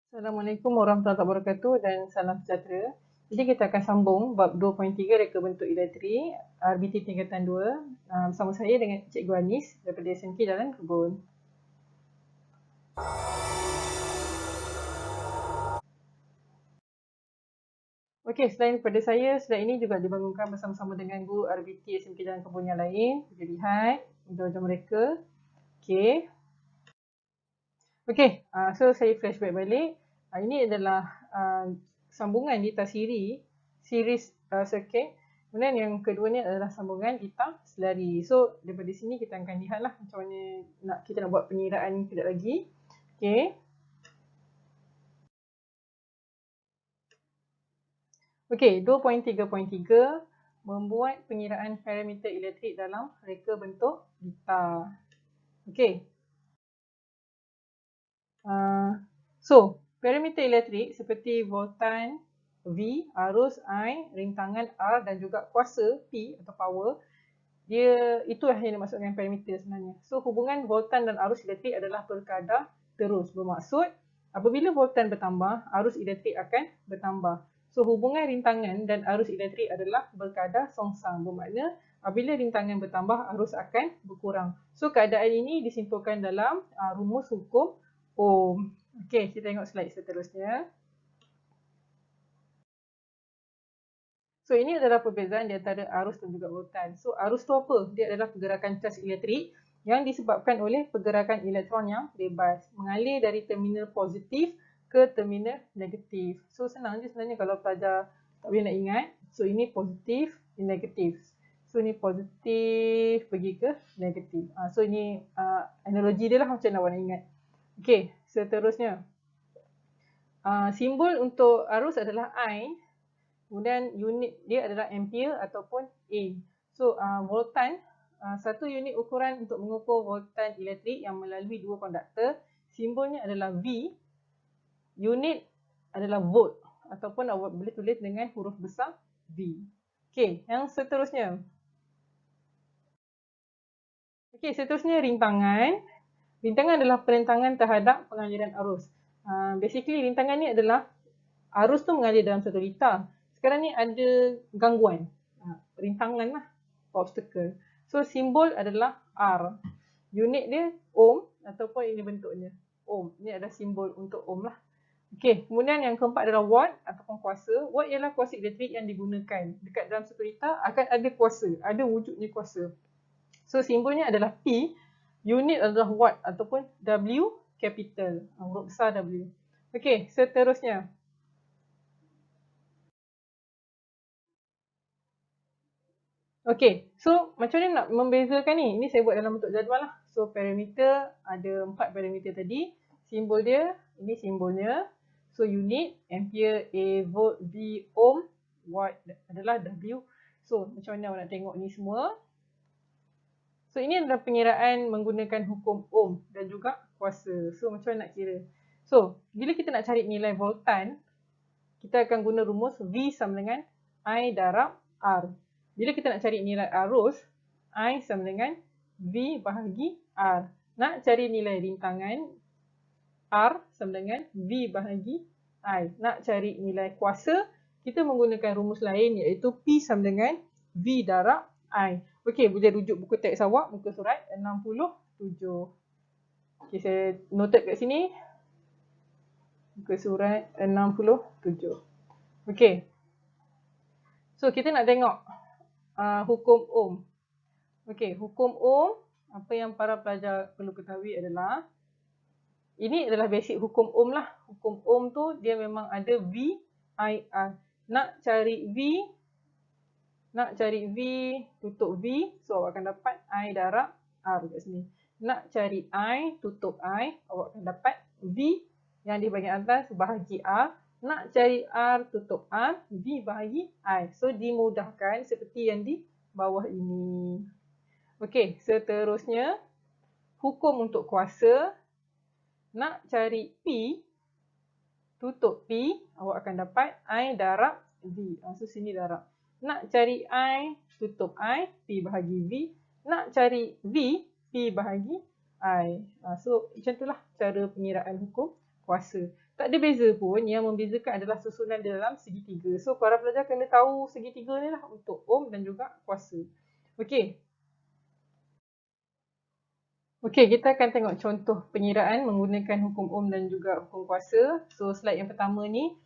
Assalamualaikum warahmatullahi wabarakatuh dan salam sejahtera. Jadi kita akan sambung bab 2.3 reka bentuk elektrik RBT tingkatan 2 bersama saya dengan Cikgu Anis daripada SMK Jalan Kebun. Okey, selain daripada saya, slide ini juga dibangunkan bersama-sama dengan guru RBT SMK Jalan Kebun yang lain. Kita lihat wajah mereka. Okey. Okey, so saya flashback balik. Ini adalah sambungan di tasiri series circuit. Kemudian yang keduanya adalah sambungan litar selari. So daripada sini kita akan lihatlah macam mana kita nak buat pengiraan kejap lagi. Okey. Okey, 2.3.3 membuat pengiraan parameter elektrik dalam reka bentuk litar. Okey. So, parameter elektrik seperti voltan V, arus I, rintangan R dan juga kuasa P atau power, itulah yang dimaksudkan parameter sebenarnya. So, hubungan voltan dan arus elektrik adalah berkadar terus. Bermaksud, apabila voltan bertambah, arus elektrik akan bertambah. So, hubungan rintangan dan arus elektrik adalah berkadar songsang. Bermakna, apabila rintangan bertambah, arus akan berkurang. So, keadaan ini disimpulkan dalam rumus hukum Ohm. Okey, kita tengok slide seterusnya. So, ini adalah perbezaan di antara arus dan juga voltan. So, arus tu apa? Dia adalah pergerakan cas elektrik yang disebabkan oleh pergerakan elektron yang bebas. Mengalir dari terminal positif ke terminal negatif. So, senang je sebenarnya kalau pelajar tak boleh nak ingat. So, ini positif, ini negatif. So, ini positif pergi ke negatif. So, ini analogi dia lah macam nak nak ingat. Okey, seterusnya. Simbol untuk arus adalah I. Kemudian unit dia adalah ampere ataupun A. So, voltan, satu unit ukuran untuk mengukur voltan elektrik yang melalui dua konduktor. Simbolnya adalah V. Unit adalah volt ataupun awak boleh tulis dengan huruf besar V. Okey, yang seterusnya. Okey, seterusnya rintangan. Rintangan adalah perentangan terhadap pengaliran arus. Basically, rintangan ni adalah arus tu mengalir dalam satu litar. Sekarang ni ada gangguan. Rintangan lah. Obstacle. So, simbol adalah R. Unit dia ohm ataupun ini bentuknya. Ohm. Ini adalah simbol untuk ohm lah. Okey, kemudian yang keempat adalah watt ataupun kuasa. Watt ialah kuasa elektrik yang digunakan. Dekat dalam satu litar akan ada kuasa. Ada wujudnya kuasa. So, simbolnya adalah P. Unit adalah watt ataupun W capital. Huruf besar W. Okey, seterusnya. Okey, so macam mana nak membezakan ni? Ini saya buat dalam bentuk jadual lah. So, parameter ada 4 parameter tadi. Simbol dia, ini simbolnya. So, unit, ampere, A, volt, V, ohm, watt adalah W. So, macam mana awak nak tengok ni semua? So, ini adalah pengiraan menggunakan hukum Ohm dan juga kuasa. So, macam mana nak kira? So, bila kita nak cari nilai voltan, kita akan guna rumus V sama dengan I darab R. Bila kita nak cari nilai arus, I sama dengan V bahagi R. Nak cari nilai rintangan, R sama dengan V bahagi I. Nak cari nilai kuasa, kita menggunakan rumus lain iaitu P sama dengan V darab I. Okey, boleh rujuk buku teks awak, muka surat 67. Okey, saya noted kat sini. Muka surat 67. Okey. So, kita nak tengok hukum Ohm. Okey, hukum Ohm, apa yang para pelajar perlu ketahui adalah, ini adalah basic hukum Ohm lah. Hukum Ohm tu dia memang ada V, I, R. Nak cari V tutup V, so awak akan dapat I darab R kat sini. Nak cari I tutup I, awak akan dapat V yang di bahagian atas bahagi R. Nak cari R tutup R, V bahagi I. So, dimudahkan seperti yang di bawah ini. Okey, seterusnya, hukum untuk kuasa. Nak cari P tutup P, awak akan dapat I darab V. So, sini darab. Nak cari I tutup I, P bahagi V. Nak cari V, P bahagi I. So, macam itulah cara pengiraan hukum kuasa. Tak ada beza pun, yang membezakan adalah susunan di dalam segitiga. So, para pelajar kena tahu segitiga ni lah untuk ohm dan juga kuasa. Okey. Okey, kita akan tengok contoh pengiraan menggunakan hukum ohm dan juga hukum kuasa. So, slide yang pertama ni,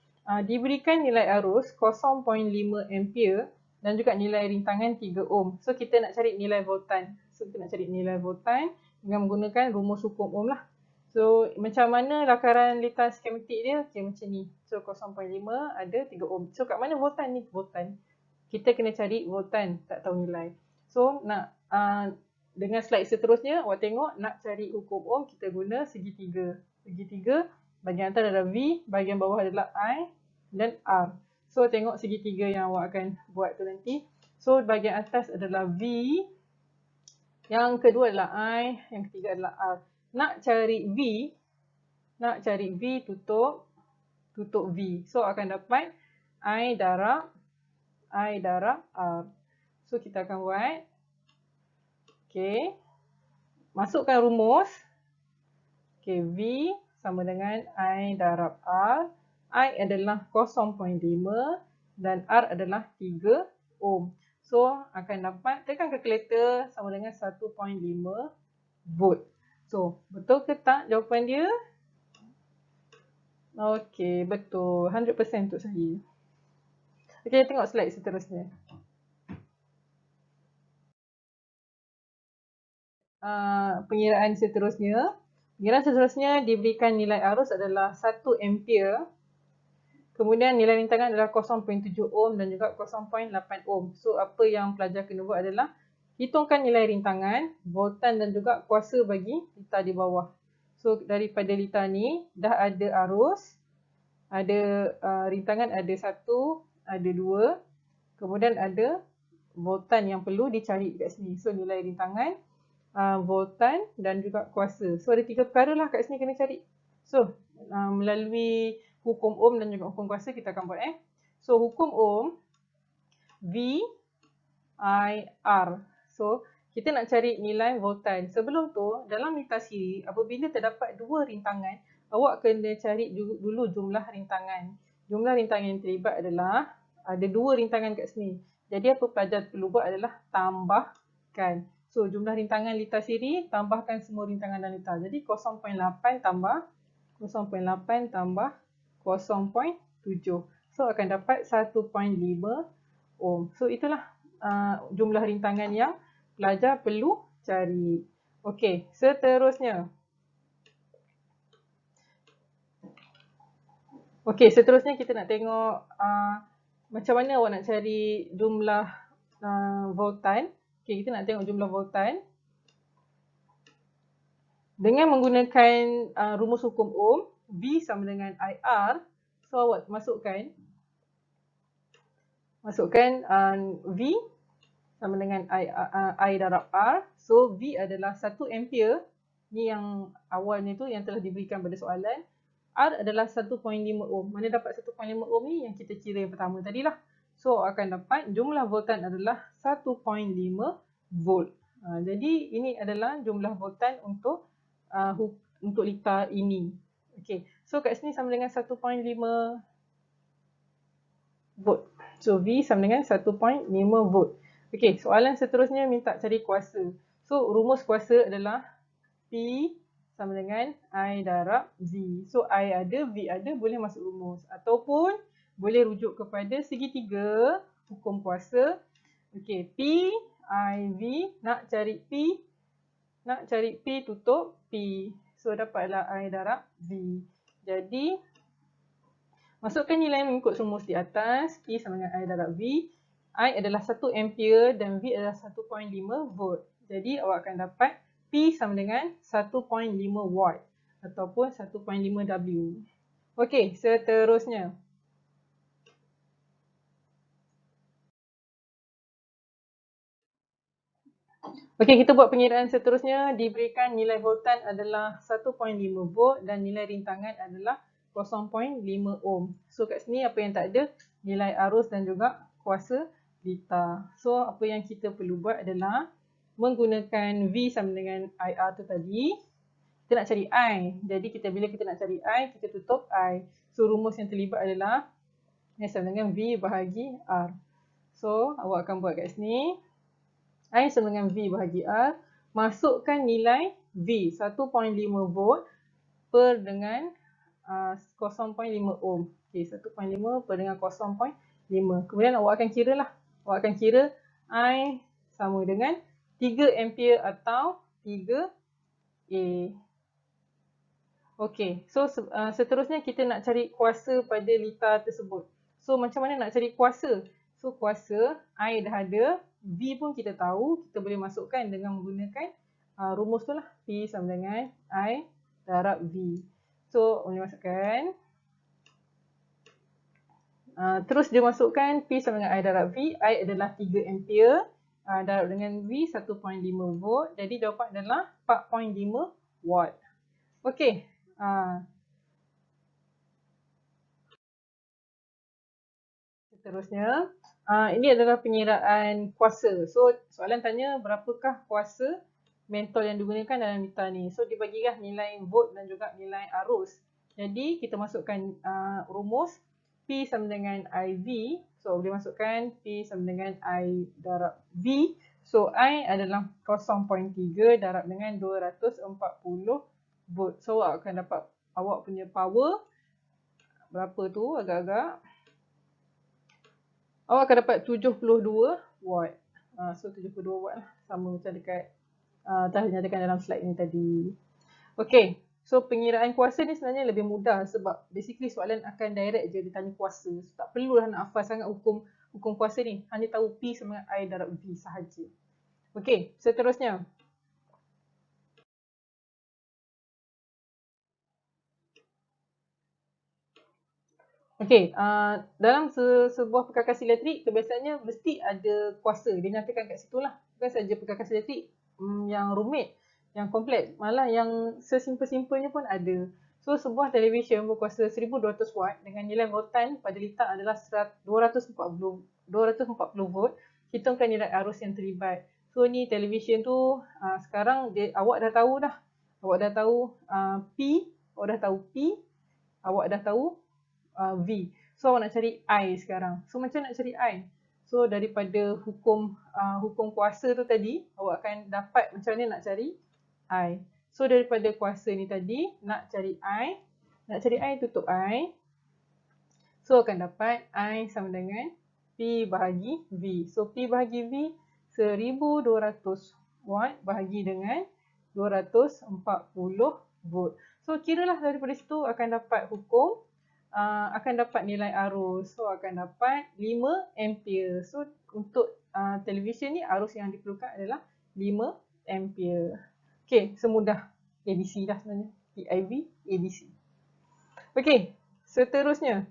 diberikan nilai arus 0.5 ampere dan juga nilai rintangan 3 ohm. So, kita nak cari nilai voltan. So, kita nak cari nilai voltan dengan menggunakan rumus hukum ohm lah. So, macam mana lakaran litar skematik dia? Okey, macam ni. So, 0.5 ada 3 ohm. So, kat mana voltan ni? Voltan. Kita kena cari voltan, tak tahu nilai. So, nak dengan slide seterusnya, awak tengok nak cari hukum ohm, kita guna segitiga. Segitiga, bahagian atas adalah V, bahagian bawah adalah I dan R. So, tengok segitiga yang awak akan buat tu nanti. So, bahagian atas adalah V, yang kedua adalah I, yang ketiga adalah R. Nak cari V tutup V. So, akan dapat I darab R. So, kita akan buat. Okey. Masukkan rumus. Okey, V sama dengan I darab R. I adalah 0.5 dan R adalah 3 ohm. So, akan dapat, tekan kalkulator sama dengan 1.5 volt. So, betul ke tak jawapan dia? Okey, betul. 100% untuk saya. Okey, tengok slide seterusnya. Pengiraan seterusnya. Pengiraan seterusnya diberikan nilai arus adalah 1 ampere. Kemudian nilai rintangan adalah 0.7 ohm dan juga 0.8 ohm. So, apa yang pelajar kena buat adalah hitungkan nilai rintangan, voltan dan juga kuasa bagi litar di bawah. So, daripada litar ni dah ada arus, ada rintangan ada 1, ada 2. Kemudian ada voltan yang perlu dicari kat sini. So, nilai rintangan, voltan dan juga kuasa. So, ada 3 perkara lah kat sini kena cari. So, melalui hukum ohm dan juga hukum kuasa kita akan buat. So, hukum ohm, V, I, R. So, kita nak cari nilai voltan. Sebelum tu, dalam litar siri, apabila terdapat 2 rintangan, awak kena cari dulu jumlah rintangan. Jumlah rintangan yang terlibat adalah, ada 2 rintangan kat sini. Jadi, apa pelajar perlu buat adalah tambahkan. So, jumlah rintangan litar siri, tambahkan semua rintangan dalam litar. Jadi, 0.8 tambah 0.8 tambah 0.7. So, akan dapat 1.5 ohm. So, itulah jumlah rintangan yang pelajar perlu cari. Okey, seterusnya. Okey, seterusnya kita nak tengok macam mana awak nak cari jumlah voltan. Okey, kita nak tengok jumlah voltan. Dengan menggunakan rumus hukum ohm, V sama dengan IR. So, awak masukkan V sama dengan I darab R. So, V adalah 1 ampere. Ni yang awalnya tu yang telah diberikan pada soalan. R adalah 1.5 ohm. Mana dapat 1.5 ohm ni? Yang kita kira yang pertama tadilah. So, akan dapat jumlah voltan adalah 1.5 volt. Jadi, ini adalah jumlah voltan untuk litar ini. Okey. So, kat sini sama dengan 1.5 volt. So, V sama dengan 1.5 volt. Okey, soalan seterusnya minta cari kuasa. So, rumus kuasa adalah P sama dengan I darab V. So, I ada, V ada, boleh masuk rumus. Ataupun, boleh rujuk kepada segitiga hukum kuasa. Okey, P, I, V. Nak cari P tutup P. So, dapatlah I darab V. Jadi, masukkan nilai mengikut rumus di atas. P sama dengan I darab V. I adalah 1 ampere dan V adalah 1.5 volt. Jadi, awak akan dapat P sama dengan 1.5 watt ataupun 1.5 W. Okey, seterusnya. Okey, kita buat pengiraan seterusnya. Diberikan nilai voltan adalah 1.5 volt dan nilai rintangan adalah 0.5 ohm. So, kat sini apa yang tak ada? Nilai arus dan juga kuasa litar. So, apa yang kita perlu buat adalah menggunakan V sama dengan IR tu tadi. kita nak cari I. Jadi bila kita nak cari I, kita tutup I. So rumus yang terlibat adalah I sama dengan V bahagi R. So awak akan buat kat sini. I sama dengan V bahagi R. Masukkan nilai V 1.5 volt per dengan 0.5 ohm. Okay, 1.5 per dengan 0.5. Kemudian awak akan kira lah. Awak akan kira I sama dengan 3 ampere atau 3 A. Okey, so seterusnya kita nak cari kuasa pada litar tersebut. So macam mana nak cari kuasa? So kuasa I dah ada, V pun kita tahu, kita boleh masukkan dengan menggunakan rumus tu lah. P sama dengan I darab V. So boleh masukkan. Terus dia masukkan P sama dengan I darab V. I adalah 3 ampere. Darab dengan V 1.5 volt. Jadi jawapan adalah 4.5 watt. Okey. Seterusnya, ini adalah pengiraan kuasa. So, soalan tanya berapakah kuasa mentol yang digunakan dalam litar ni. So, dibagilah nilai volt dan juga nilai arus. Jadi, kita masukkan rumus P sama dengan IV. So, boleh masukkan P sama dengan I darab V. So, I adalah 0.3 darab dengan 240 volt. So, awak akan dapat awak punya power. Berapa tu agak-agak? Awak akan dapat 72 watt. So 72 watt lah. Sama macam dekat telah dinyatakan dalam slide ni tadi. Okay. So pengiraan kuasa ni sebenarnya lebih mudah sebab basically soalan akan direct je dia tanya kuasa. So, tak perlulah nak hafal sangat hukum kuasa ni. Hanya tahu P sama dengan I darab V sahaja. Okay. Seterusnya. Okey, dalam sebuah perkakas elektrik, kebiasaannya mesti ada kuasa. Dia nyatakan kat situ lah. Bukan saja perkakas elektrik yang rumit, yang kompleks. Malah yang sesimpel-simpelnya pun ada. So, sebuah televisyen berkuasa 1200 watt dengan nilai voltan pada litar adalah 240 volt. Hitungkan nilai arus yang terlibat. So, ni televisyen tu sekarang awak dah tahu dah. Awak dah tahu P, awak dah tahu P, awak dah tahu V. So awak nak cari I sekarang. So macam nak cari I? So daripada hukum kuasa tu tadi, awak akan dapat macam mana nak cari I. So daripada kuasa ni tadi, nak cari I tutup I. So akan dapat I sama dengan P bahagi V. So P bahagi V 1200 watt bahagi dengan 240 volt. So kiralah daripada situ akan dapat hukum, akan dapat nilai arus. So akan dapat 5 ampere. So untuk televisyen ni arus yang diperlukan adalah 5 ampere. Okey, semudah ABC dah sebenarnya. PIV, ABC. Okey, seterusnya.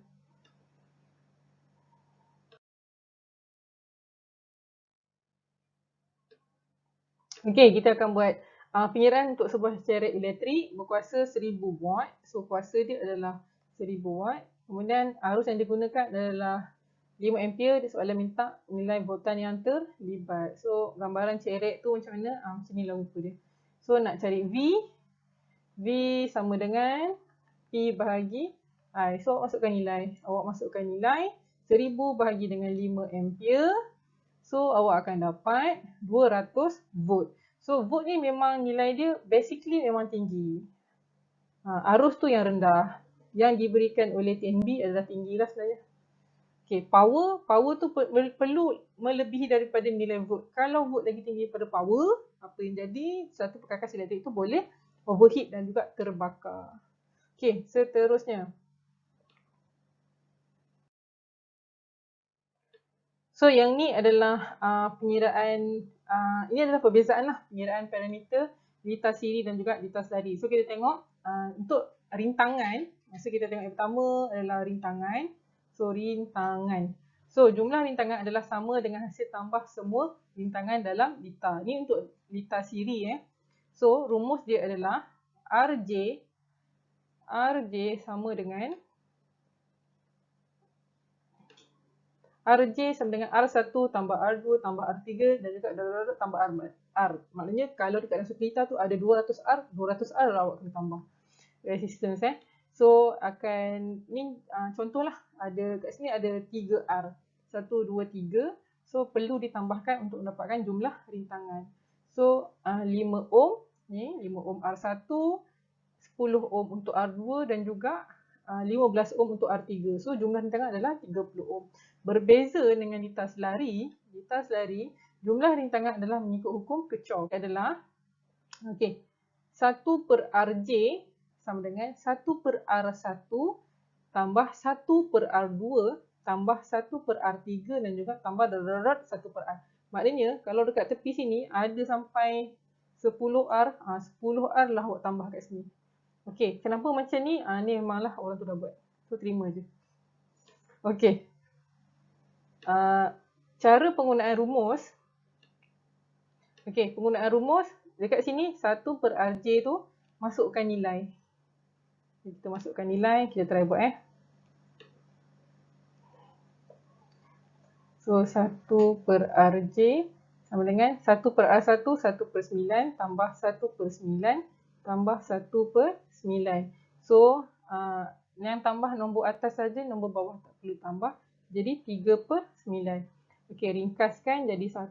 Okey, kita akan buat pengiraan untuk sebuah ceret elektrik berkuasa 1000 watt. So kuasa dia adalah 1000 watt. Kemudian arus yang digunakan adalah 5 ampere. Dia soalan minta nilai voltan yang terlibat. So gambaran ceret tu macam mana? Macam ni lah muka dia. So nak cari V. V sama dengan P bahagi I. So masukkan nilai. Awak masukkan nilai 1000 bahagi dengan 5 ampere. So awak akan dapat 200 volt. So volt ni memang nilai dia basically memang tinggi. Arus tu yang rendah. Yang diberikan oleh TNB adalah tinggi lah sebenarnya. Okay, power tu perlu melebihi daripada nilai volt. Kalau volt lagi tinggi daripada power, apa yang jadi? Satu perkakas elektrik tu boleh overheat dan juga terbakar. Okay, seterusnya. So yang ni adalah pengiraan, ini adalah perbezaan lah pengiraan parameter litar siri dan juga litar selari. So kita tengok untuk rintangan, masa kita tengok yang pertama adalah rintangan. So rintangan. So jumlah rintangan adalah sama dengan hasil tambah semua rintangan dalam litar. Ni untuk litar siri. So rumus dia adalah RJ sama dengan RJ sama dengan R1 tambah R2 tambah R3 dan juga darab tambah R4. R. Maknanya kalau dekat dalam 1 liter tu ada 200 R, 200 R lah awak kena tambah resistance So akan ni contohlah ada kat sini ada 3 R. 1 2 3. So perlu ditambahkan untuk mendapatkan jumlah rintangan. So 5 ohm ni 5 ohm R1, 10 ohm untuk R2 dan juga 15 ohm untuk R3. So jumlah rintangan adalah 30 ohm. Berbeza dengan litar selari, jumlah rintangan adalah mengikut hukum Kirchhoff adalah 1 per Rj sama dengan 1 per R1 tambah 1 per R2 tambah 1 per R3 dan juga tambah 1 per R. Maknanya kalau dekat tepi sini ada sampai 10 R, 10 R lah awak tambah kat sini. Okey, kenapa macam ni? Ni memanglah orang tu dah buat. So terima je. Okey. Cara penggunaan rumus. Okey, penggunaan rumus dekat sini 1 per Rj tu masukkan nilai. Kita masukkan nilai, kita try buat So 1 per Rj sama dengan 1 per R1, 1 per 9 tambah 1 per 9 tambah 1 per 9. So yang tambah nombor atas saja, nombor bawah tak perlu tambah. Jadi 3 per 9. Okey, ringkaskan jadi 1,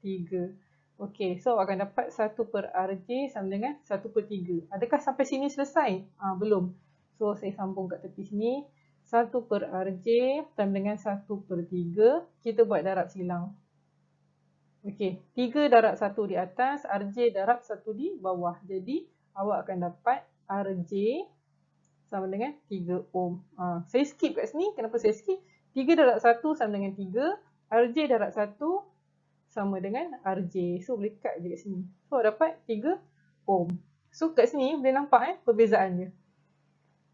3. Okey, so akan dapat 1 per Rj sama dengan 1 per 3. Adakah sampai sini selesai? Belum. So saya sambung kat tepi sini. 1 per Rj sama dengan 1 per 3. Kita buat darab silang. Okey, 3 darab 1 di atas, Rj darab 1 di bawah. Jadi awak akan dapat Rj sama dengan 3 ohm. Saya skip kat sini. Kenapa saya skip? 3 darab 1 sama dengan 3. Rj darab 1 sama dengan Rj. So boleh cut je kat sini. So dapat 3 ohm. So kat sini boleh nampak perbezaan dia.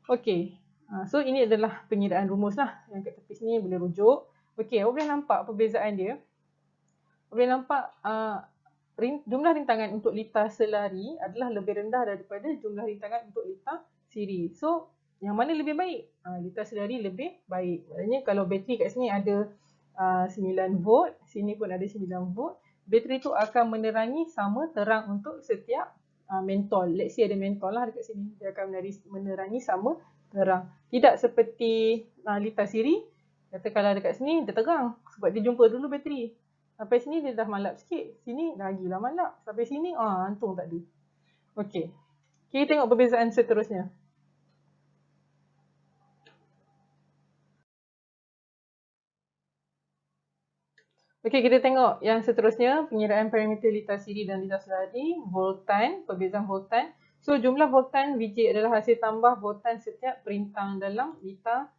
Okey. So ini adalah pengiraan rumus lah. Yang kat tepi sini boleh rujuk. Okey, awak boleh nampak perbezaan dia. Boleh nampak jumlah rintangan untuk litar selari adalah lebih rendah daripada jumlah rintangan untuk litar siri. So yang mana lebih baik? Litar selari lebih baik. Maksudnya kalau bateri kat sini ada 9 volt, sini pun ada 9 volt, bateri tu akan menerangi sama terang untuk setiap mentol. Let's say ada mentol lah dekat sini, dia akan menerangi sama terang. Tidak seperti litar siri, kata kalau dekat sini dia terang sebab dia jumpa dulu bateri. Sampai sini dia dah malap sikit, sini dah gila malap. Sampai sini antung tak ada. Okey. Kita tengok perbezaan seterusnya. Okey, kita tengok yang seterusnya, pengiraan parameter litar siri dan litar selari, voltan, perbezaan voltan. So jumlah voltan Vj adalah hasil tambah voltan setiap perintang dalam litar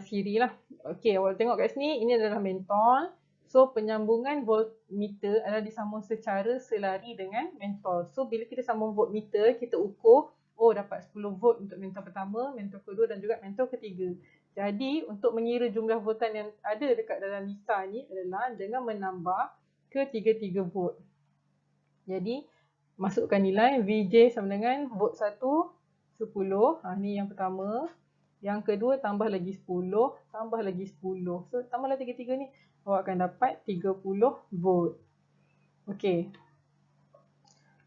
siri lah. Okey, awak tengok kat sini, ini adalah mentol. So penyambungan voltmeter adalah disambung secara selari dengan mentol. So bila kita sambung voltmeter, kita ukur, dapat 10 volt untuk mentol pertama, mentol kedua dan juga mentol ketiga. Jadi untuk mengira jumlah voltan yang ada dekat dalam litar ni adalah dengan menambah ke 33 volt. Jadi masukkan nilai Vj sama dengan volt 1, 10. Ni yang pertama. Yang kedua tambah lagi 10, tambah lagi 10. So tambahlah 33 ni, awak akan dapat 30 volt. Okey.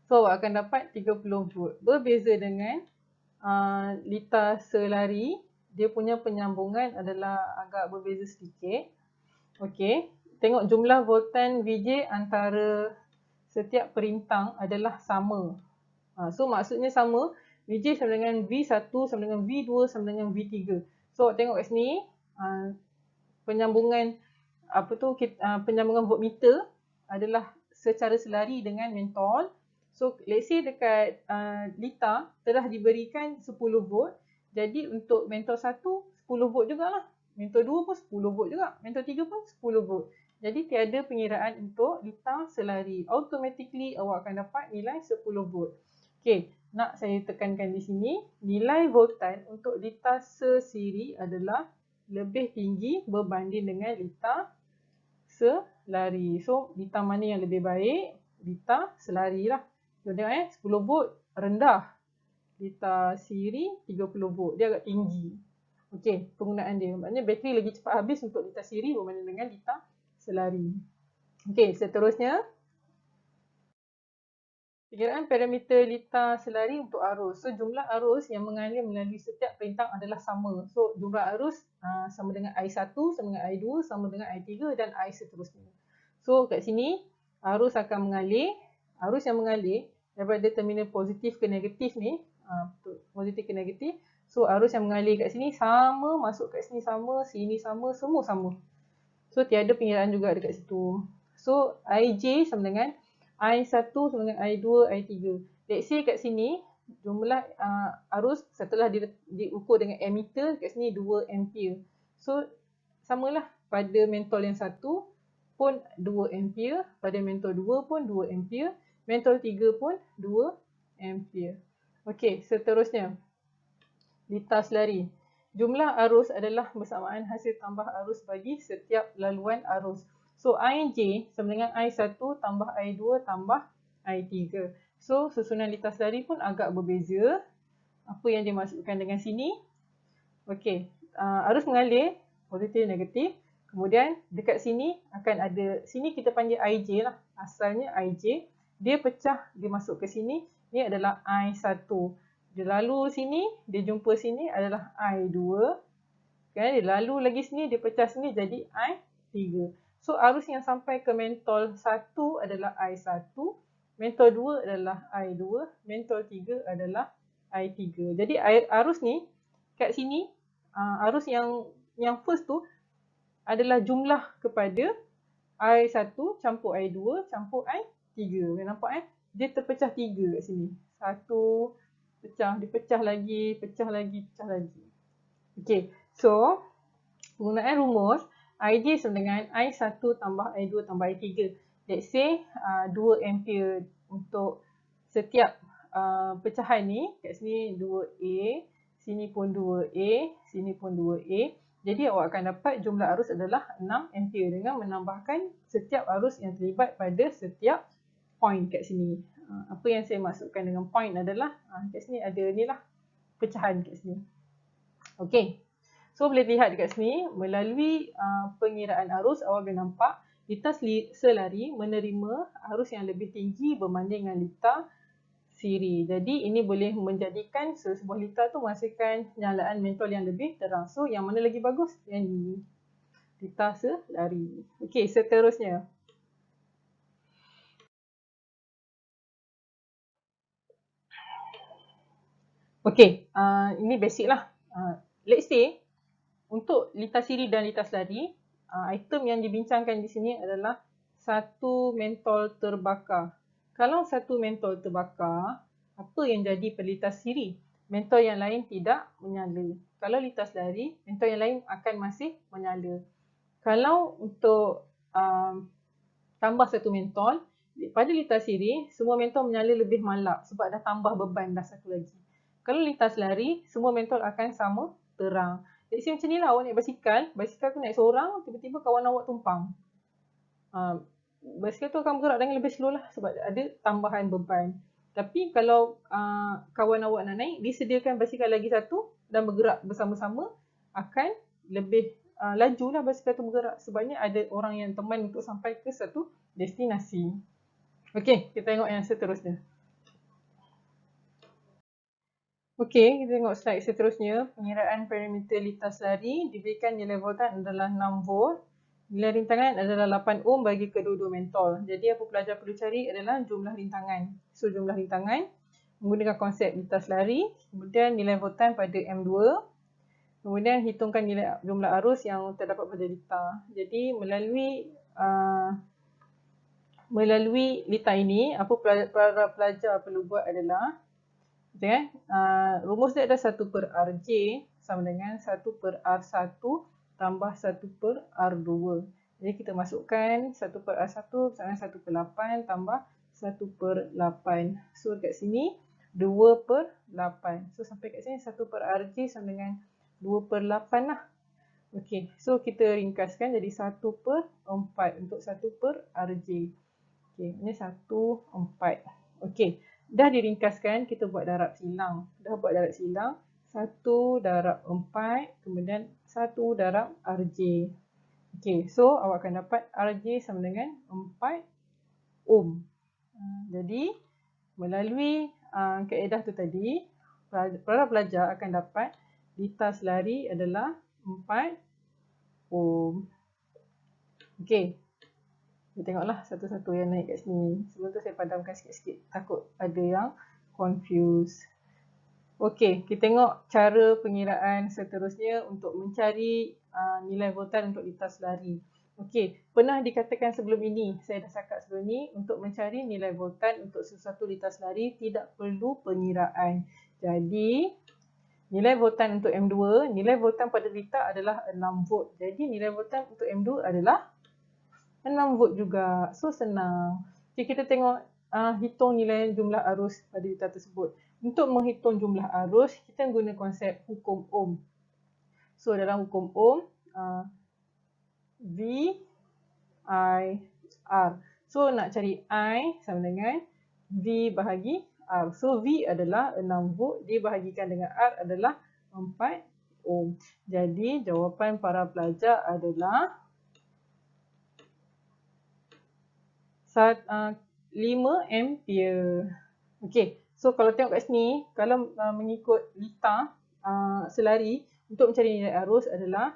So awak akan dapat 30 volt. Berbeza dengan litar selari, dia punya penyambungan adalah agak berbeza sedikit. Okey. Tengok jumlah voltan Vj antara setiap perintang adalah sama. So maksudnya sama. Vj sama dengan V1, sama dengan V2, sama dengan V3. So tengok kat sini, penyambungan penyambungan voltmeter adalah secara selari dengan mentol. So let's say dekat litar telah diberikan 10 volt. Jadi untuk mentol 1 10 volt jugalah. Mentol 2 pun 10 volt juga. Mentol 3 pun 10 volt. Jadi tiada pengiraan untuk litar selari. Automatically awak akan dapat nilai 10 volt. Okey, nak saya tekankan di sini, nilai voltan untuk litar sesiri adalah lebih tinggi berbanding dengan litar selari. So, litar mana yang lebih baik? Litar selari lah. So, tengok 10 volt rendah. Litar siri 30 volt. Dia agak tinggi. Okey, penggunaan dia. Maknanya bateri lagi cepat habis untuk litar siri berbanding dengan litar selari. Okey, seterusnya. Perkiraan parameter litar selari untuk arus. So, jumlah arus yang mengalir melalui setiap perintah adalah sama. So, jumlah arus sama dengan I1, sama dengan I2, sama dengan I3 dan I seterusnya. So, kat sini, arus akan mengalir. Arus yang mengalir daripada terminal positif ke negatif ni, positif ke negatif. So, arus yang mengalir kat sini sama, masuk kat sini sama, sini sama, semua sama. So, tiada pengiraan juga dekat situ. So, IJ sama dengan I1 sama dengan I2, I3. Let's say kat sini, jumlah arus setelah diukur dengan ammeter, kat sini 2 ampere. So, samalah pada mentol yang 1 pun 2 ampere, pada mentol 2 pun 2 ampere, mentol 3 pun 2 ampere. Okey, seterusnya. Litar selari. Jumlah arus adalah bersamaan hasil tambah arus bagi setiap laluan arus. So, IJ sama dengan I1 tambah I2 tambah I3. So, susunan litar selari pun agak berbeza. Apa yang dimasukkan dengan sini? Okey, arus mengalir, positif, negatif. Kemudian, dekat sini akan ada, sini kita panggil IJ lah. Asalnya IJ. Dia pecah, dia masuk ke sini. Ini adalah I1. Dia lalu sini, dia jumpa sini adalah I2. Kan? Dia lalu lagi sini, dia pecah sini jadi I3. So, arus yang sampai ke mentol 1 adalah I1. Mentol 2 adalah I2. Mentol 3 adalah I3. Jadi, arus ni, kat sini, arus yang first tu adalah jumlah kepada I1 campur I2 campur I3. Nampak Dia terpecah 3 kat sini. 1, pecah, dia pecah lagi, pecah lagi, pecah lagi. Okey, so penggunaan rumus IJ sama dengan I1 tambah I2 tambah I3. Let's say 2 ampere untuk setiap pecahan ni. Kat sini 2A, sini pun 2A, sini pun 2A. Jadi awak akan dapat jumlah arus adalah 6 ampere dengan menambahkan setiap arus yang terlibat pada setiap point kat sini. Apa yang saya maksudkan dengan point adalah kat sini ada ni lah pecahan kat sini. Okey. So boleh lihat dekat sini melalui pengiraan arus awak boleh nampak litar selari menerima arus yang lebih tinggi berbanding dengan litar siri. Jadi ini boleh menjadikan sebuah litar tu menghasilkan penyalaan mentol yang lebih terang. So yang mana lagi bagus? Yang ini. Litar selari. Okey, seterusnya. Okey, ini basic lah. Let's say, untuk litar siri dan litar selari, item yang dibincangkan di sini adalah satu mentol terbakar. Kalau satu mentol terbakar, apa yang jadi pada litar siri? Mentol yang lain tidak menyala. Kalau litar selari, mentol yang lain akan masih menyala. Kalau untuk tambah satu mentol, pada litar siri, semua mentol menyala lebih malap sebab dah tambah beban dah satu lagi. Kalau litar selari, semua mentol akan sama terang. Jadi macam ni lah awak naik basikal tu naik seorang, tiba-tiba kawan awak tumpang. Basikal tu akan bergerak dengan lebih slow lah sebab ada tambahan beban. Tapi kalau kawan awak nak naik, disediakan basikal lagi satu dan bergerak bersama-sama, akan lebih laju lah basikal tu bergerak sebabnya ada orang yang teman untuk sampai ke satu destinasi. Okey, kita tengok yang seterusnya. Okey, kita tengok slide seterusnya. Pengiraan parameter litar selari diberikan nilai voltan adalah 6 volt. Nilai rintangan adalah 8 ohm bagi kedua-dua mentol. Jadi apa pelajar perlu cari adalah jumlah rintangan. So jumlah rintangan menggunakan konsep litar selari, kemudian nilai voltan pada M2, kemudian hitungkan nilai jumlah arus yang terdapat pada litar. Jadi melalui litar ini, apa pelajar perlu buat adalah rumus dia ada 1 per Rj sama dengan 1 per R1 tambah 1 per R2. Jadi kita masukkan 1 per R1 sama dengan 1 per 8 tambah 1 per 8. So kat sini 2 per 8. So sampai kat sini 1 per Rj sama dengan 2 per 8 lah. Okey, so kita ringkaskan jadi 1 per 4 untuk 1 per Rj. Okey, ini 1, 4. Okey. Dah diringkaskan, kita buat darab silang. 1 darab 4, kemudian 1 darab Rj. Okey, so awak akan dapat Rj sama dengan 4 ohm. Jadi, Melalui kaedah tu tadi, para pelajar akan dapat litas lari adalah 4 ohm. Okey. Kita tengoklah satu-satu yang naik kat sini. Sebelum tu saya padamkan sikit-sikit. Takut ada yang confuse. Okey, kita tengok cara pengiraan seterusnya untuk mencari nilai voltan untuk litas lari. Okey, pernah dikatakan sebelum ini, saya dah cakap sebelum ini, untuk mencari nilai voltan untuk sesuatu litas lari tidak perlu pengiraan. Jadi, nilai voltan untuk M2, nilai voltan pada liter adalah 6 volt. Jadi, nilai voltan untuk M2 adalah 6 volt juga. So, senang. Okay, kita tengok hitung nilai jumlah arus pada liter tersebut. Untuk menghitung jumlah arus, kita guna konsep hukum Ohm. So, dalam hukum Ohm, V, I, R. So, nak cari I sama dengan V bahagi R. So, V adalah 6 volt, dibahagikan dengan R adalah 4 ohm. Jadi, jawapan para pelajar adalah 5 ampere. Okey, so kalau tengok kat sini, kalau mengikut liter selari, untuk mencari nilai arus adalah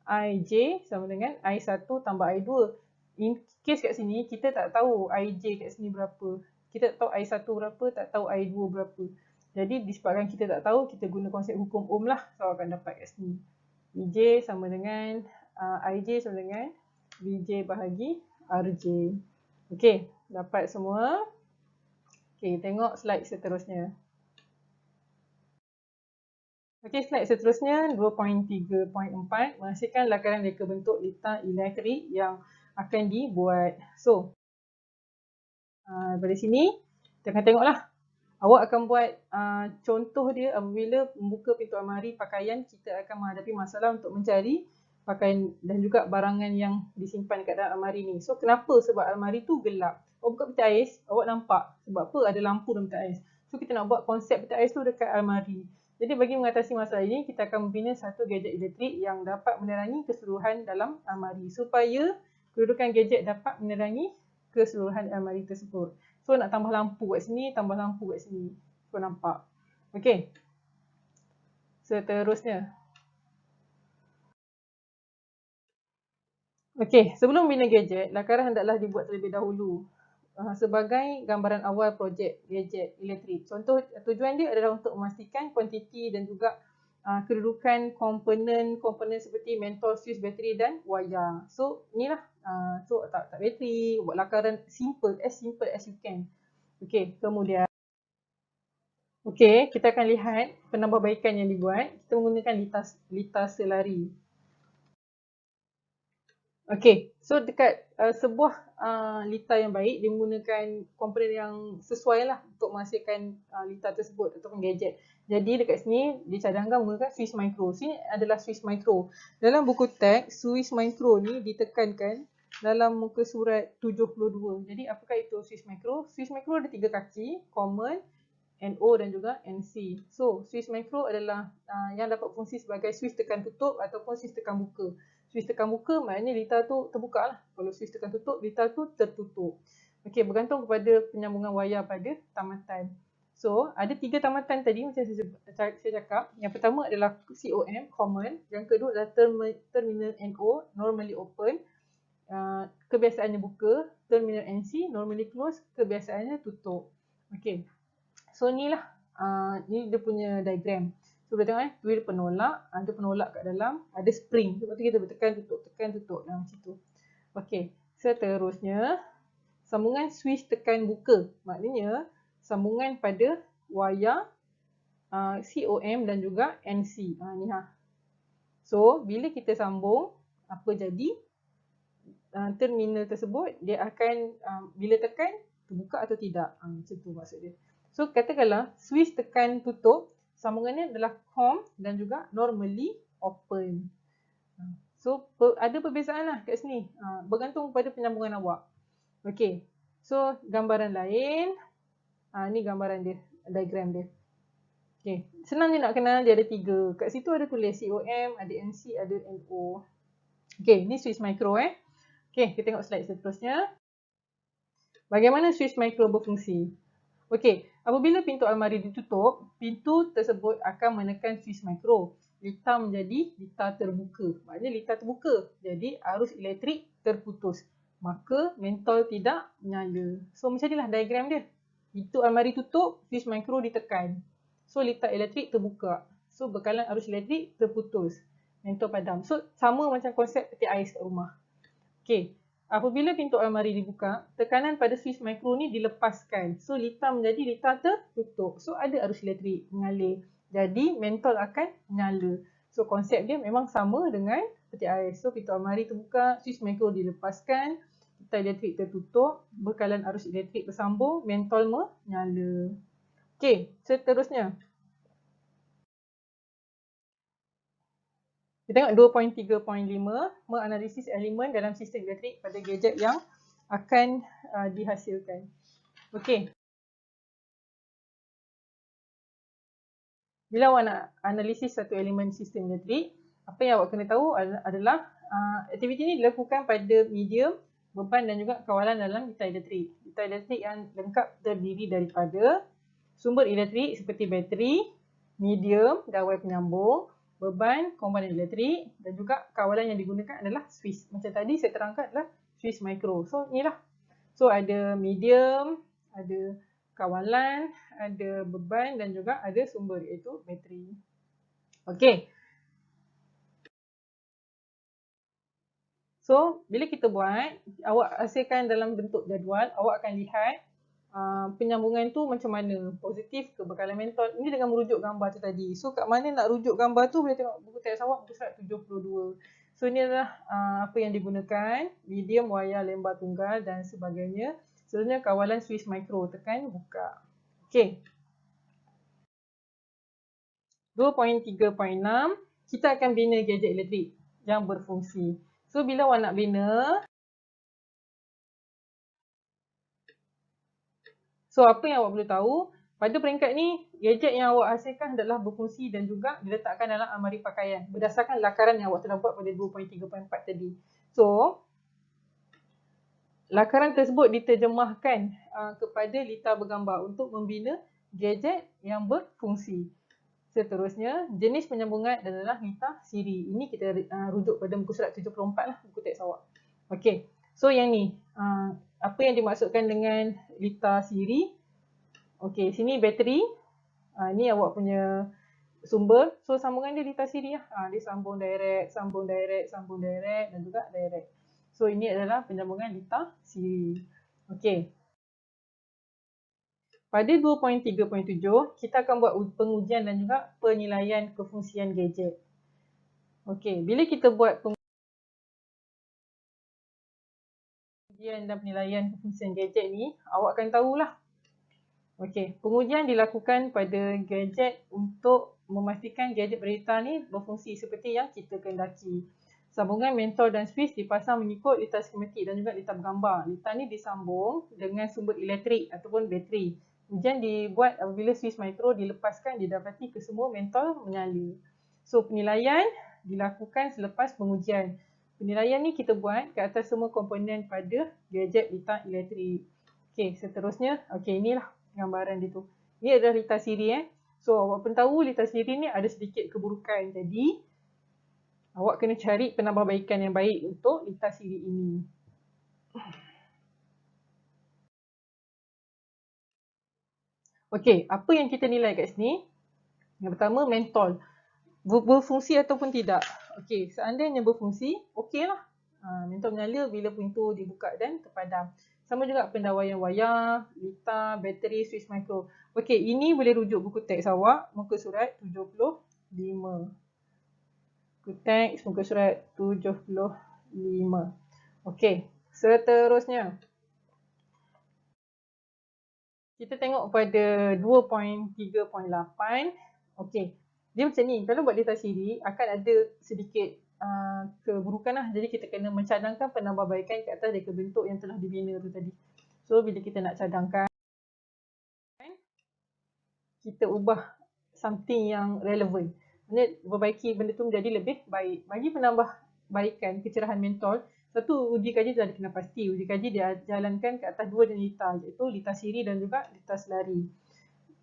IJ sama dengan I1 tambah I2. In case kat sini, kita tak tahu IJ kat sini berapa. Kita tak tahu I1 berapa, tak tahu I2 berapa. Jadi disebabkan kita tak tahu, kita guna konsep hukum Ohm lah. So akan dapat kat sini. VJ sama dengan IJ sama dengan VJ bahagi RJ. Okey, dapat semua. Okey, tengok slide seterusnya. Okey, slide seterusnya 2.3.4 menghasilkan lakaran reka bentuk litar elektrik yang akan dibuat. So, dari sini kita akan tengoklah. Awak akan buat contoh dia apabila membuka pintu almari pakaian, kita akan menghadapi masalah untuk mencari pakaian dan juga barangan yang disimpan dekat dalam almari ni. So, kenapa? Sebab almari tu gelap. Awak buka peti ais, awak nampak. Sebab apa? Ada lampu dalam peti ais. So, kita nak buat konsep peti ais tu dekat almari. Jadi, bagi mengatasi masalah ini, kita akan membina satu gadget elektrik yang dapat menerangi keseluruhan dalam almari. Supaya kedudukan gadget dapat menerangi keseluruhan almari tersebut. So, nak tambah lampu kat sini, tambah lampu kat sini. So, nampak. Okey. Seterusnya. Okey, sebelum bina gadget, lakaran hendaklah dibuat terlebih dahulu sebagai gambaran awal projek gadget elektrik. Contoh, tujuan dia adalah untuk memastikan kuantiti dan juga kedudukan komponen seperti mentol, switch, bateri dan wayar. So, inilah. So, tak bateri, buat lakaran simple as you can. Okey, kemudian. Okey, kita akan lihat penambahbaikan yang dibuat. Kita menggunakan litas selari. Okey, so dekat sebuah litar yang baik, dia menggunakan komponen yang sesuai lah untuk menghasilkan litar tersebut ataupun gadget. Jadi dekat sini, dicadangkan menggunakan switch micro. Sini adalah switch micro. Dalam buku teks, switch micro ni ditekankan dalam muka surat 72. Jadi apakah itu switch micro? Switch micro ada 3 kaki, common, NO dan juga NC. So, switch micro adalah yang dapat fungsi sebagai switch tekan tutup ataupun switch tekan buka. Switch tekan buka maknanya litar tu terbuka lah. Kalau switch tekan tutup, litar tu tertutup. Okey, bergantung kepada penyambungan wayar pada tamatan. So, ada 3 tamatan tadi macam saya cakap. Yang pertama adalah COM, common. Yang kedua adalah terminal NO, normally open. Kebiasaannya buka. Terminal NC, normally close. Kebiasaannya tutup. Okey. So, inilah. Ni dia punya diagram. So, boleh tengok wheel penolak, ada penolak kat dalam, ada spring. Sebab tu kita tekan tutup dalam situ. Okey, seterusnya sambungan switch tekan buka. Maknanya sambungan pada wayar COM dan juga NC. Ni ha. So, bila kita sambung, apa jadi? Terminal tersebut dia akan bila tekan terbuka atau tidak. Macam tu maksud dia. So, katakanlah switch tekan tutup, sambungannya adalah COM dan juga normally open. So, ada perbezaan lah kat sini. Bergantung pada penyambungan awak. Okey. So, gambaran lain. Ni gambaran dia. Diagram dia. Okey. Senang je nak kenal. Dia ada 3. Kat situ ada tulis COM, ada NC, ada NO. Okey. Ni switch micro Okey. Kita tengok slide seterusnya. Bagaimana switch micro berfungsi? Okey, apabila pintu almari ditutup, pintu tersebut akan menekan switch mikro. Litar menjadi litar terbuka. Maknanya litar terbuka. Jadi arus elektrik terputus. Maka mentol tidak menyala. So macam inilah diagram dia. Pintu almari tutup, switch mikro ditekan. So litar elektrik terbuka. So bekalan arus elektrik terputus. Mentol padam. So sama macam konsep peti ais kat rumah. Okey. Apabila pintu almari dibuka, tekanan pada switch mikro ni dilepaskan. So litar menjadi litar tertutup. So ada arus elektrik mengalir. Jadi mentol akan menyala. So konsep dia memang sama dengan peti ais. So pintu almari terbuka, switch mikro dilepaskan, litar elektrik tertutup, bekalan arus elektrik bersambung, mentol menyala. Okey, seterusnya. Kita tengok 2.3.5, menganalisis elemen dalam sistem elektrik pada gadget yang akan dihasilkan. Okey. Bila awak nak analisis satu elemen sistem elektrik, apa yang awak kena tahu adalah aktiviti ini dilakukan pada medium, beban dan juga kawalan dalam litar elektrik. Litar elektrik yang lengkap terdiri daripada sumber elektrik seperti bateri, medium, gawai penyambung, beban, komponen elektrik dan juga kawalan yang digunakan adalah switch. Macam tadi saya terangkan adalah switch mikro. So inilah. So ada medium, ada kawalan, ada beban dan juga ada sumber iaitu bateri. Okey. So bila kita buat, awak hasilkan dalam bentuk jadual, awak akan lihat penyambungan tu macam mana, positif ke bekalan mentol. Ini dengan merujuk gambar tu tadi. So kat mana nak rujuk gambar tu boleh tengok buku teks awak muka surat 72. So ini adalah apa yang digunakan, medium, wayar, lembar tunggal dan sebagainya. Seterusnya kawalan switch mikro, tekan buka. Okey. 2.3.6 kita akan bina gadget elektrik yang berfungsi. So bila awak nak bina, so apa yang awak perlu tahu, pada peringkat ni, gadget yang awak hasilkan adalah berfungsi dan juga diletakkan dalam almari pakaian berdasarkan lakaran yang awak telah buat pada 2.3.4 tadi. So, lakaran tersebut diterjemahkan kepada litar bergambar untuk membina gadget yang berfungsi. Seterusnya, jenis penyambungan adalah litar siri. Ini kita rujuk pada muka surat 74 lah, buku teks awak. Okey, so yang ni, apa yang dimaksudkan dengan litar siri? Okey, sini bateri. Ni awak punya sumber. So sambungan dia litar siri lah. Dia sambung direct, sambung direct, sambung direct dan juga direct. So ini adalah penyambungan litar siri. Okey. Pada 2.3.7, kita akan buat pengujian dan juga penilaian kefungsian gadget. Okey, bila kita buat pengujian dan penilaian kefungsian gadget ni, awak akan tahulah. Okey, pengujian dilakukan pada gadget untuk memastikan gadget berlitar ni berfungsi seperti yang kita kehendaki. Sambungan mentol dan switch dipasang mengikut litar skematik dan juga litar bergambar. Litar ni disambung dengan sumber elektrik ataupun bateri. Ujian dibuat apabila switch mikro dilepaskan, didapati kesemua mentol menyala. So penilaian dilakukan selepas pengujian. Penilaian ni kita buat ke atas semua komponen pada gadget litar elektrik. Okey, seterusnya, okey inilah gambaran dia tu. Ini adalah litar siri So awak pun tahu litar siri ni ada sedikit keburukan. Jadi awak kena cari penambahbaikan yang baik untuk litar siri ini. Okey, apa yang kita nilai kat sini? Yang pertama, mentol. Berfungsi ataupun tidak. Okey, seandainya berfungsi, okeylah. Mentol menyala bila pintu dibuka dan terpadam. Sama juga pendawaian wayar, litar, bateri, switch mikro. Okey, ini boleh rujuk buku teks awak, muka surat 75. Buku teks, muka surat 75. Okey, seterusnya. Kita tengok pada 2.3.8. Okey, dia macam ni. Kalau buat litar siri, akan ada sedikit keburukan lah. Jadi kita kena mencadangkan penambahbaikan ke atas reka bentuk yang telah dibina tu tadi. So bila kita nak cadangkan, kita ubah something yang relevan. Maksudnya perbaiki benda tu menjadi lebih baik. Bagi penambahbaikan kecerahan mentol, Satu uji kaji dah kena pasti. Uji kaji dia jalankan ke atas dua jenis litar, iaitu litar siri dan juga litar selari.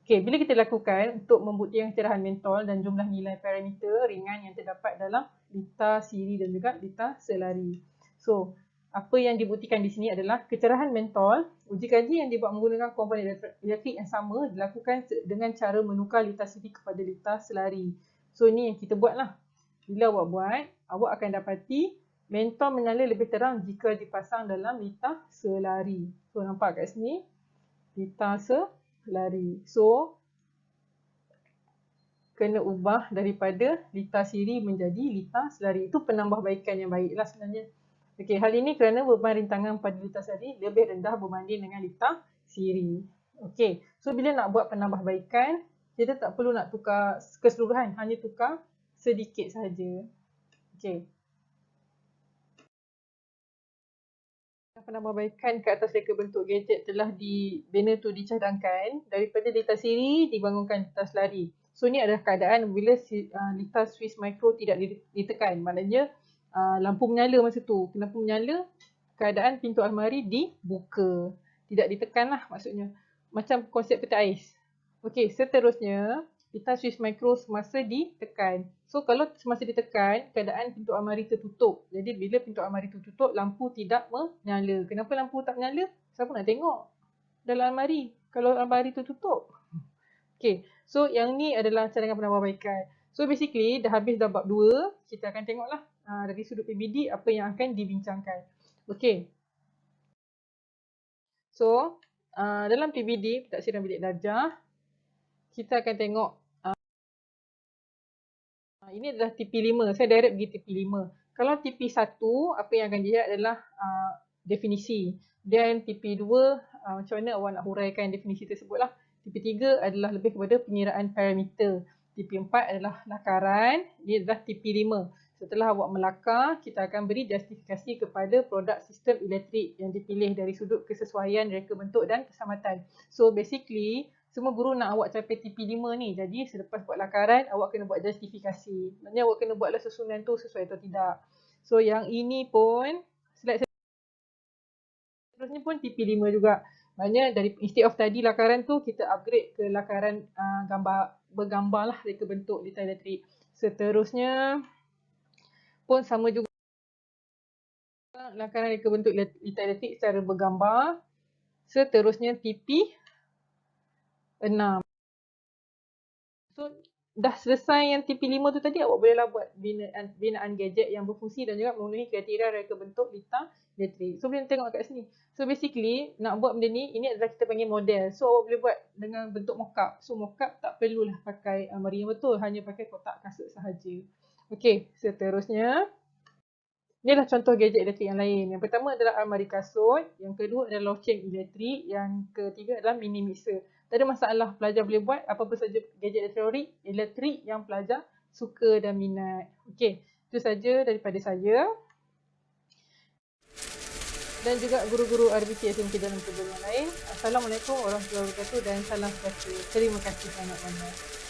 Okey, bila kita lakukan untuk membuktikan kecerahan mentol dan jumlah nilai parameter ringan yang terdapat dalam litar siri dan juga litar selari. So, apa yang dibuktikan di sini adalah kecerahan mentol. Uji kaji yang dibuat menggunakan komponen elektrik yang sama dilakukan dengan cara menukar litar siri kepada litar selari. So, ini yang kita buat lah. Bila awak buat, awak akan dapati mentol menyala lebih terang jika dipasang dalam litar selari. So, nampak kat sini, litar selari. So, kena ubah daripada litar siri menjadi litar selari. Itu penambahbaikan yang baiklah sebenarnya. Okey, hal ini kerana beban rintangan pada litar selari lebih rendah berbanding dengan litar siri. Okey, so bila nak buat penambahbaikan, kita tak perlu nak tukar keseluruhan, hanya tukar sedikit sahaja. Okey. Penambahbaikan ke atas reka bentuk gadget telah banner tu dicadangkan daripada litar siri dibangunkan litar selari. So ni adalah keadaan bila litar Swiss Micro tidak ditekan. Maknanya lampu menyala masa tu. Kenapa menyala? Keadaan pintu almari dibuka. Tidak ditekan lah maksudnya. Macam konsep peti ais. Okey, seterusnya litar Swiss Micro semasa ditekan. So kalau semasa ditekan, keadaan pintu almari tertutup. Jadi bila pintu almari tertutup, lampu tidak menyala. Kenapa lampu tak menyala? Siapa nak tengok dalam almari kalau almari tertutup? Okey, so yang ni adalah cadangan penambahbaikan. So basically dah habis dah bab 2. Kita akan tengoklah dari sudut PBD apa yang akan dibincangkan. Okey. So dalam PBD, pentaksiran bilik darjah, kita akan tengok ini adalah TP5. Saya direct pergi TP5. Kalau TP1, apa yang akan dilihat adalah definisi. Dan TP2, macam mana awak nak huraikan definisi tersebut lah. TP3 adalah lebih kepada pengiraan parameter. TP4 adalah lakaran. Ini adalah TP5. Setelah awak melakar, kita akan beri justifikasi kepada produk sistem elektrik yang dipilih dari sudut kesesuaian reka bentuk dan keselamatan. So basically, semua guru nak awak capai TP5 ni. Jadi selepas buat lakaran, awak kena buat justifikasi. Maksudnya awak kena buatlah susunan tu sesuai atau tidak. So yang ini pun, slide seterusnya pun TP5 juga. Maknanya dari instead of tadi lakaran tu, kita upgrade ke lakaran bergambar lah reka bentuk litar elektrik. Seterusnya pun sama juga. Lakaran reka bentuk litar elektrik secara bergambar. Seterusnya TP6. So dah selesai yang TP5 tu tadi, awak bolehlah buat binaan gadget yang berfungsi dan juga memenuhi kriteria reka bentuk litar elektrik. So boleh tengok kat sini. So basically nak buat benda ni, ini adalah kita panggil model. So awak boleh buat dengan bentuk mockup. So mockup tak perlulah pakai almari yang betul, hanya pakai kotak kasut sahaja. Okey, seterusnya ini adalah contoh gadget elektrik yang lain. Yang pertama adalah almari kasut, yang kedua adalah loceng elektrik, yang ketiga adalah mini mixer. Tak ada masalah, pelajar boleh buat apa-apa saja gadget elektrik yang pelajar suka dan minat. Okey, itu saja daripada saya. Dan juga guru-guru RBT SMK dalam program yang lain. Assalamualaikum warahmatullahi wabarakatuh dan salam sejahtera. Terima kasih banyak-banyak.